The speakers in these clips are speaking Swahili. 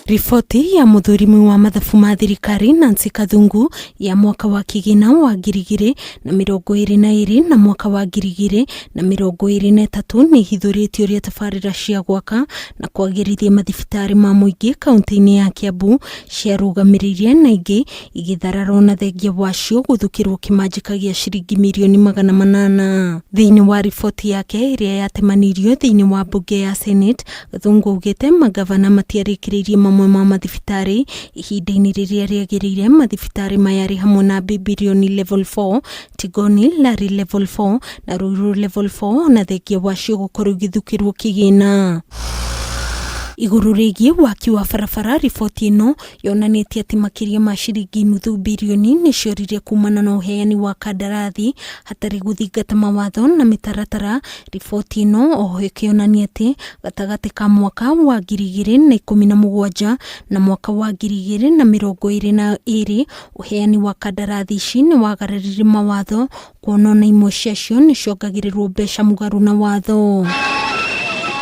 Riboti ya muthurimi wa mathabu ma thirikari Nancy Kathungu ya mwaka wa kigina wa 2022 na mwaka wa 2023 ni hithuritie uria tabarira cia gwaka na kwagirithia mathibitari ma muingi kaunti-ini ya Kiambu ciarugamirirye na ingi igithararwo na thengia wacio guthukirwo kimanjika gia ciringi mirioni 800 thiini wa riboti yake iria yatemanirio thiini wa bunge ya Senate. Kathungu augite magavana matiarikiririe mamwe ma mathibitari ihinda-ini riria riagiriire mathibitari mayari hamwe na Bibilioni level 4, Tigoni Lari level 4 na Ruiru level 4 na thengia wacio gukorwo igithukirwo kigina. Iguru rigie waki wa barabara, riboti ino yonanitie ati makiria ma ciringi nuthu bilioni nicioririe kumana na uheani wa kandarathi hatari guthingata mawatho na mitaratara. Riboti ino oho ikionania ati gatagati ka mwaka wa 2017 na mwaka wa 2022 uheani wa kandarathi ici ni wagararirie mawatho, kuonana imwe ciacio niciongagirirwo mbeca mugaru na watho.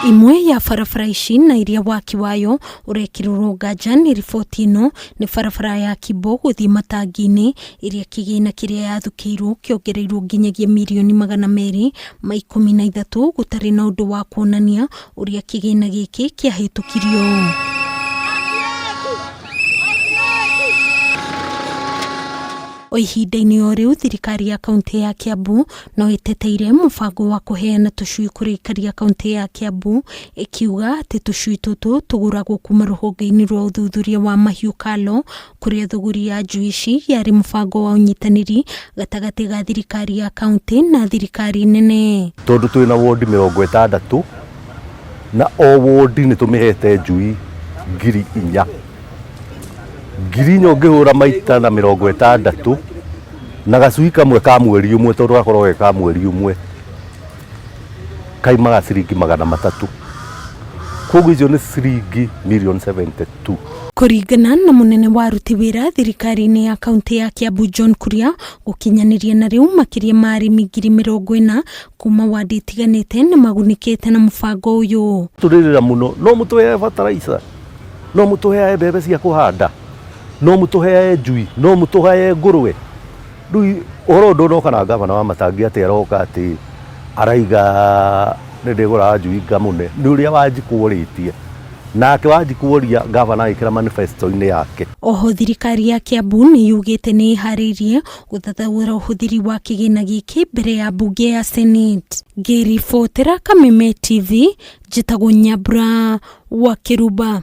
Imwe ya barabara ici na iria waki wayo urekirwo nganja ni riboti ino ni barabara ya Kimbo guthii Matangi-ini iria kigina kiria yathukirwo kiongereirwo nginyagia mirioni 213 gutari na undu wa kuonania uria kigina giki kiahitukirio. O ihinda-ini o riu thirikari ya kaunti ya Kiambu no iteteire mubango wa kuheana tucui kuri aikari a kaunti ya Kiambu, ikiuga ati tucui tutu tuguragwo kuma ruhonge-ini rwa uthuthuria wa mahiu KALRO, kuria thuguri ya njui ici yari mubango wa unyitaniri gatagati ga thirikari ya kaunti na thirikari nene. Tondu twina wodi 60 na o wodi ni tumihete njui 4,000 ngirinyo ngihura maita na 60 na gacui kamwe ka mweri umwe tondu gakorwo ka mweri umwe kaimaga ciringi 300, koguo icio ni ciringi mirioni 72. Kuringana na munene wa ruti wira thirikari-ini ya kaunti ya Kiambu John Kuria, gukinyaniria na riu makiria ma arimi 40,000 kuma wadi itiganite ni magunikite na mubango uyu. Turirira muno no mutuhe fertilizer, no mutuhe mbembe cia kuhanda, no mutuhe njui, no mutuhe ngurwe. Riu uhoro ndu kana gavana wa Matangi ati aroka ati araiga ndigura njui ngamune ni uria wanjikuritie nake wanjikuria gavana ikira manifesto-ini yake. Oho thirikari ya Kiambu ni yugite ni iharirie guthathaura uhuthiri wa kigina giki mbere ya bunge ya Senate. Ngiribotera Kameme TV, njitagwo Nyambura wa Kiruba.